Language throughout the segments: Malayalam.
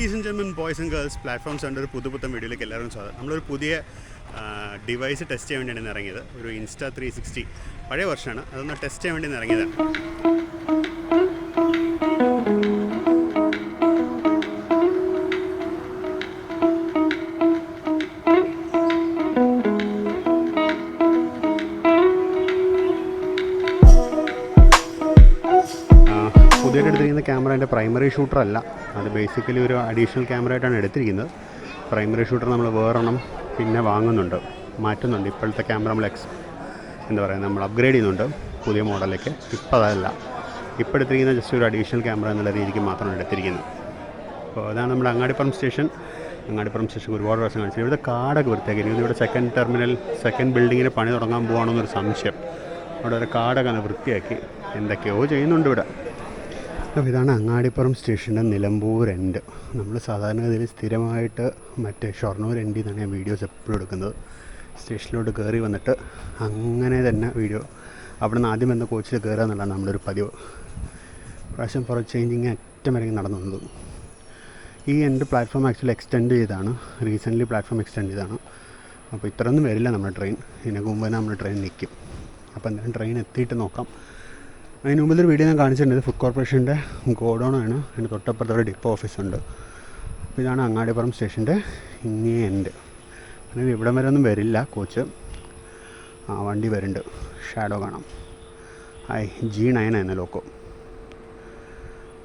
Ladies and gentlemen boys and girls platforms ഉണ്ട് ഒരു പുതുപുത്തൻ വീഡിയോയിലേക്ക് എല്ലാവരും സ്വാഗതം. നമ്മളൊരു പുതിയ ഡിവൈസ് ടെസ്റ്റ് ചെയ്യാൻ വേണ്ടിയാണ് ഇറങ്ങിയത്. ഒരു Insta360 പഴയ വർഷമാണ്, അതൊന്ന് ടെസ്റ്റ് ചെയ്യാൻ വേണ്ടി ഇറങ്ങിയതാണ്. പുതിയതായിട്ട് എടുത്തിരിക്കുന്ന ക്യാമറ എൻ്റെ പ്രൈമറി ഷൂട്ടർ അല്ല, അത് ബേസിക്കലി ഒരു അഡീഷണൽ ക്യാമറ ആയിട്ടാണ് എടുത്തിരിക്കുന്നത്. പ്രൈമറി ഷൂട്ടർ നമ്മൾ വേറെണ്ണം പിന്നെ വാങ്ങുന്നുണ്ട്, മാറ്റുന്നുണ്ട്. ഇപ്പോഴത്തെ ക്യാമറ നമ്മൾ അപ്ഗ്രേഡ് ചെയ്യുന്നുണ്ട് പുതിയ മോഡലിലേക്ക്. ഇപ്പോൾ അതല്ല, ഇപ്പോൾ എടുത്തിരിക്കുന്ന ജസ്റ്റ് ഒരു അഡീഷണൽ ക്യാമറ എന്നുള്ള രീതിക്ക് മാത്രമാണ് എടുത്തിരിക്കുന്നത്. അപ്പോൾ അതാണ് നമ്മുടെ അങ്ങാടിപ്പുറം സ്റ്റേഷൻ ഒരുപാട് പ്രാവശ്യം കാണിച്ചത്. ഇവിടുത്തെ കാടൊക്കെ വൃത്തിയാക്കിയിരിക്കുന്നത്. ഇവിടെ സെക്കൻഡ് ബിൽഡിങ്ങിന് പണി തുടങ്ങാൻ പോകുകയാണെന്നൊരു സംശയം. അവിടെ ഒരു കാടൊക്കെ വൃത്തിയാക്കി എന്തൊക്കെയോ ചെയ്യുന്നുണ്ട് ഇവിടെ. അപ്പോൾ ഇതാണ് അങ്ങാടിപ്പുറം സ്റ്റേഷൻ്റെ നിലമ്പൂർ എൻഡ്. നമ്മൾ സാധാരണഗതിയിൽ സ്ഥിരമായിട്ട് മറ്റേ ഷൊർണൂർ എൻഡിൽ നിന്നാണ് ഞാൻ വീഡിയോസ് എപ്പോഴും എടുക്കുന്നത്. സ്റ്റേഷനിലോട്ട് കയറി വന്നിട്ട് അങ്ങനെ തന്നെ വീഡിയോ അവിടെ നിന്ന് ആദ്യം വന്ന കോച്ചിൽ കയറുക എന്നുള്ളതാണ് നമ്മളൊരു പതിവ്. പ്രാവശ്യം ഫോർ ചേഞ്ചിങ് അറ്റം വരെ നടന്നു വന്നത്. ഈ എൻ്റെ പ്ലാറ്റ്ഫോം ആക്ച്വലി എക്സ്റ്റെൻഡ് ചെയ്താണ്, റീസെൻ്റ്ലി പ്ലാറ്റ്ഫോം എക്സ്റ്റെൻഡ് ചെയ്താണ്. അപ്പോൾ ഇത്രയൊന്നും വരില്ല നമ്മുടെ ട്രെയിൻ. ഇതിനൊക്കെ മുമ്പ് തന്നെ നമ്മൾ ട്രെയിൻ നിൽക്കും. അപ്പോൾ എന്തായാലും ട്രെയിൻ എത്തിയിട്ട് നോക്കാം. അതിന് മുമ്പിലൊരു വീഡിയോ ഞാൻ കാണിച്ചിട്ടുണ്ട്. ഫുഡ് കോർപ്പറേഷൻ്റെ ഗോഡൗണാണ്, അതിൻ്റെ തൊട്ടപ്പുറത്ത് ഒരു ഡിപ്പോ ഓഫീസുണ്ട്. അപ്പോൾ ഇതാണ് അങ്ങാടിപ്പുറം സ്റ്റേഷൻ്റെ ഇങ്ങേ എൻഡ്. അല്ലെങ്കിൽ ഇവിടം വരെ ഒന്നും വരില്ല കോച്ച്. വണ്ടി വരുന്നുണ്ട്, ഷാഡോ കാണാം. G9 എന്ന ലോക്കോ.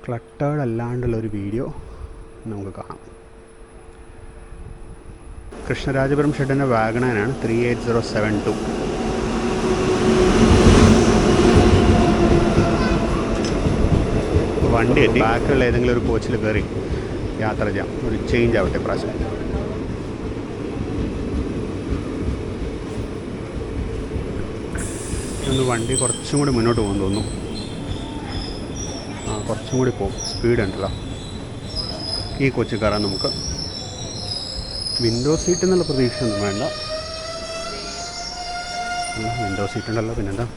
ക്ലട്ടേർഡ് അല്ലാണ്ടുള്ളൊരു വീഡിയോ നമുക്ക് കാണാം. കൃഷ്ണരാജപുരം ഷെഡിൻ്റെ വാഗണാനാണ് 38072. വണ്ടി എത്തി. ബാക്കിലുള്ള ഏതെങ്കിലും ഒരു കോച്ചിൽ കയറി യാത്ര ചെയ്യാം, ഒരു ചേഞ്ച് ആവട്ടെ പ്രാവശ്യം. ഒന്ന് വണ്ടി കുറച്ചും കൂടി മുന്നോട്ട് പോകുന്നു തോന്നുന്നു. കുറച്ചും കൂടി പോകും, സ്പീഡ് ഉണ്ടല്ലോ. ഈ കോച്ചിൽ കയറാൻ നമുക്ക്. വിൻഡോ സീറ്റ് എന്നുള്ള പ്രതീക്ഷ ഒന്നും വേണ്ട. വിൻഡോ സീറ്റ് ഉണ്ടല്ലോ, പിന്നെന്താ.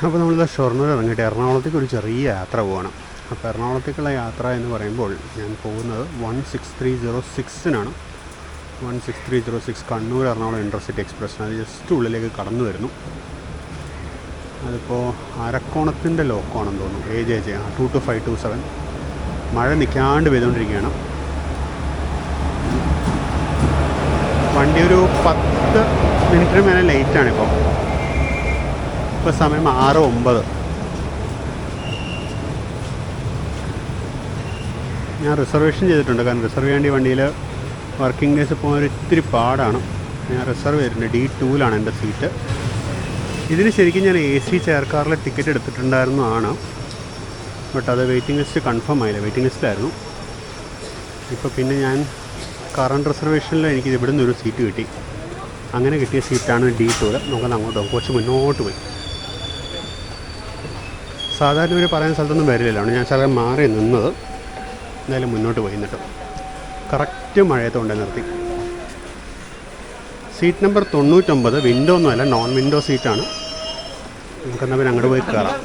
അപ്പോൾ നമ്മൾ ഷൊർണൂർ ഇറങ്ങിയിട്ട് എറണാകുളത്തേക്ക് ഒരു ചെറിയ യാത്ര പോകണം. അപ്പോൾ എറണാകുളത്തേക്കുള്ള യാത്ര എന്ന് പറയുമ്പോൾ ഞാൻ പോകുന്നത് 16306-നാണ്. 16306 കണ്ണൂർ എറണാകുളം ഇൻ്റർസിറ്റി എക്സ്പ്രസ്സിന്. അത് ജസ്റ്റ് ഉള്ളിലേക്ക് കടന്നു വരുന്നു. അതിപ്പോൾ അരക്കോണത്തിൻ്റെ ലോക്കമാണെന്ന് തോന്നുന്നു. AJJ 22527. മഴ നിൽക്കാണ്ട് പെയ്തുകൊണ്ടിരിക്കുകയാണ്. വണ്ടി ഒരു 10 മിനിറ്റിന് മേലെ ലേറ്റാണിപ്പോൾ. ഇപ്പോൾ സമയം 6:09. ഞാൻ റിസർവേഷൻ ചെയ്തിട്ടുണ്ട്. കാരണം റിസർവ് ചെയ്യേണ്ട വണ്ടിയിൽ വർക്കിംഗ് ഡേയ്സ് പോകാൻ ഒരു ഇത്തിരി പാടാണ്. ഞാൻ റിസർവ് ചെയ്തിട്ടുണ്ട്. D2-ലാണ് എൻ്റെ സീറ്റ്. ഇതിന് ശരിക്കും ഞാൻ AC ചെയർ കാറിലെ ടിക്കറ്റ് എടുത്തിട്ടുണ്ടായിരുന്നതാണ്. ബട്ട് അത് വെയിറ്റിംഗ് ലിസ്റ്റ് കൺഫേം ആയില്ല. വെയിറ്റിംഗ് ലിസ്റ്റിലായിരുന്നു. ഇപ്പോൾ പിന്നെ ഞാൻ കറണ്ട് റിസർവേഷനിൽ എനിക്ക് ഇവിടെ നിന്നൊരു സീറ്റ് കിട്ടി. അങ്ങനെ കിട്ടിയ സീറ്റാണ് D2. നമുക്കത് അങ്ങോട്ട് പോകും. കുറച്ച് മുന്നോട്ട് പോയി. സാധാരണ ഇവർ പറയുന്ന സ്ഥലത്തൊന്നും വരില്ലല്ലോ. ഞാൻ ശകലം മാറി നിന്നത്. എന്തായാലും മുന്നോട്ട് പോയി. എന്നിട്ട് കറക്റ്റ് മഴയത്ത് കൊണ്ട് നിർത്തി. Seat number 99. വിൻഡോ ഒന്നുമല്ല, നോൺ വിൻഡോ സീറ്റാണ്. നമുക്കെന്നാൽ പിന്നെ അങ്ങോട്ട് പോയി കയറാം.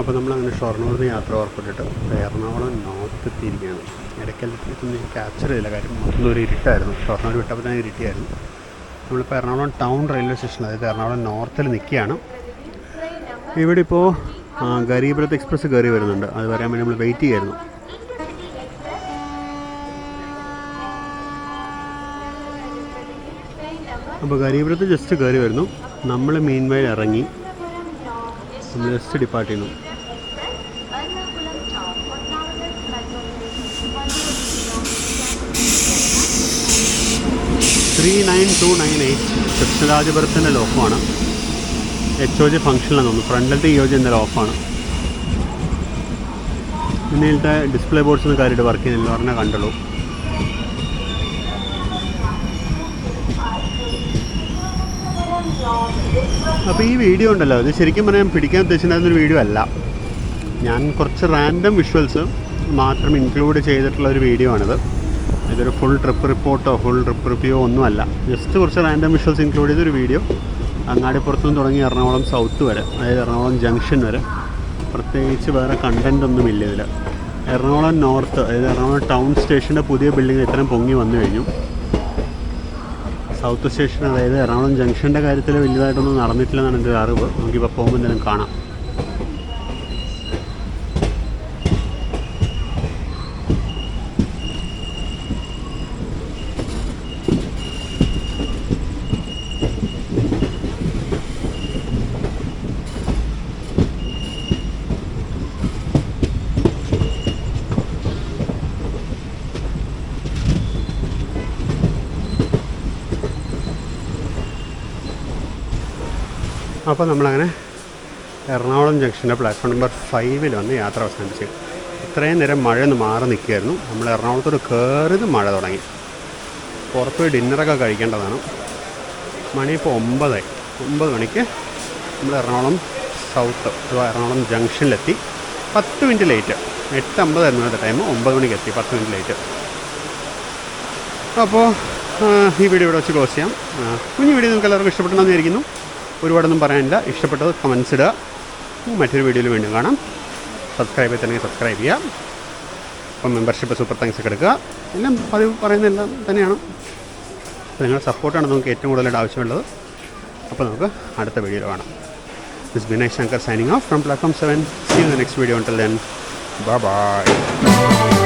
അപ്പോൾ നമ്മളങ്ങനെ ഷൊർണൂരിൽ നിന്ന് യാത്ര പുറപ്പെട്ടിട്ട് എറണാകുളം നോർത്ത് എത്തിയിരിക്കുകയാണ്. ഇടയ്ക്കെല്ലാം ക്യാപ്ചർ ചെയ്തില്ല, കാര്യം മൊത്തം ഒരു ഇരുട്ടായിരുന്നു. ഷൊർണൂർ വിട്ടപ്പോൾ തന്നെ ഇരുട്ടിയായിരുന്നു. നമ്മളിപ്പോൾ എറണാകുളം ടൗൺ റെയിൽവേ സ്റ്റേഷൻ, അതായത് എറണാകുളം നോർത്തിൽ നിൽക്കുകയാണ്. ഇവിടെ ഇപ്പോൾ ഗരീബ് രഥ് എക്സ്പ്രസ് കയറി വരുന്നുണ്ട്. അത് വരാൻ വേണ്ടി നമ്മൾ വെയിറ്റ് ചെയ്യായിരുന്നു. അപ്പോൾ ഗരീബ് രഥ് ജസ്റ്റ് കയറി വരുന്നു. നമ്മൾ മീൻവൈൽ ഇറങ്ങി, നമ്മൾ ജസ്റ്റ് ഡിപ്പാർട്ട് ചെയ്യുന്നു. കൃഷ്ണരാജപുരത്തിൻ്റെ ലോഫാണ്. HOG ഫംഗ്ഷനിലാണെന്ന് തോന്നുന്നു. ഫ്രണ്ടിലത്തെ EOG എന്തായാലും ഓഫാണ്. പിന്നീട് ഡിസ്പ്ലേ ബോർഡ്സൊന്നും കാര്യമായിട്ട് വർക്ക് ചെയ്യുന്നില്ല, പറഞ്ഞാൽ കണ്ടുള്ളൂ. അപ്പോൾ ഈ വീഡിയോ ഉണ്ടല്ലോ, ഇത് ശരിക്കും പറയാൻ പിടിക്കാൻ ഉദ്ദേശിച്ചിട്ടുണ്ടായിരുന്നൊരു വീഡിയോ അല്ല. ഞാൻ കുറച്ച് റാൻഡം വിഷ്വൽസ് മാത്രം ഇൻക്ലൂഡ് ചെയ്തിട്ടുള്ളൊരു വീഡിയോ ആണിത്. ഇതൊരു ഫുൾ ട്രിപ്പ് റിപ്പോർട്ടോ ഫുൾ ട്രിപ്പ് റിവ്യൂയോ ഒന്നുമല്ല. ജസ്റ്റ് കുറച്ച് റാൻഡം വിഷ്വൽസ് ഇൻക്ലൂഡ് ചെയ്തൊരു വീഡിയോ. അങ്ങാടിപ്പുറത്തുനിന്ന് തുടങ്ങി എറണാകുളം സൗത്ത് വരെ, അതായത് എറണാകുളം ജംഗ്ഷൻ വരെ. പ്രത്യേകിച്ച് വേറെ കണ്ടൻ്റ് ഒന്നും ഇല്ല ഇതിൽ. എറണാകുളം നോർത്ത്, അതായത് എറണാകുളം ടൗൺ സ്റ്റേഷൻ്റെ പുതിയ ബിൽഡിംഗ് ഇത്രയും പൊങ്ങി വന്നു കഴിഞ്ഞു. സൗത്ത് സ്റ്റേഷൻ, അതായത് എറണാകുളം ജംഗ്ഷൻ്റെ കാര്യത്തിൽ വലുതായിട്ടൊന്നും നടന്നിട്ടില്ലെന്നാണ് എൻ്റെ ഒരു അറിവ്. നമുക്കിപ്പോൾ പോകുമ്പോൾ എന്തെങ്കിലും കാണാം. അപ്പോൾ നമ്മളങ്ങനെ എറണാകുളം ജംഗ്ഷൻ്റെ പ്ലാറ്റ്ഫോം നമ്പർ 5 വന്ന് യാത്ര അവസാനിച്ചു. ഇത്രയും നേരം മഴയൊന്ന് മാറി നിൽക്കുകയായിരുന്നു. നമ്മൾ എറണാകുളത്തോട് കയറിയത് മഴ തുടങ്ങി. പുറത്ത് പോയി ഡിന്നറൊക്കെ കഴിക്കേണ്ടതാണ്. മണി ഇപ്പോൾ 9 മണിക്ക് നമ്മൾ എറണാകുളം സൗത്ത് അഥവാ എറണാകുളം ജംഗ്ഷനിലെത്തി. 10 minute late. 8:50 ആയിരുന്നു ടൈം. 9 മണിക്ക് എത്തി, 10 മിനിറ്റ് ലേറ്റ്. അപ്പോൾ ഈ വീഡിയോ ഇവിടെ വെച്ച് ക്ലോസ് ചെയ്യാം. കുഞ്ഞു വീഡിയോ നിങ്ങൾക്ക് എല്ലാവർക്കും ഇഷ്ടപ്പെട്ടെന്ന് വിചാരിക്കുന്നു. ഒരുപാടൊന്നും പറയാനില്ല. ഇഷ്ടപ്പെട്ടത് കമൻസ് ഇടുക. മറ്റൊരു വീഡിയോയിൽ വീണ്ടും കാണാം. സബ്സ്ക്രൈബ് ചെയ്തിട്ടുണ്ടെങ്കിൽ സബ്സ്ക്രൈബ് ചെയ്യാം. അപ്പം മെമ്പർഷിപ്പ് സൂപ്പർ താങ്ക്സ് ഒക്കെ എടുക്കുക. എല്ലാം പതിവ് പറയുന്നതെല്ലാം തന്നെയാണ്. അപ്പോൾ നിങ്ങളുടെ സപ്പോർട്ടാണ് നമുക്ക് ഏറ്റവും കൂടുതലായിട്ട് ആവശ്യമുള്ളത്. അപ്പോൾ നമുക്ക് അടുത്ത വീഡിയോയിൽ കാണാം. This Binay Shankar signing off from platform 7. See you in the next video. Until then, bye bye.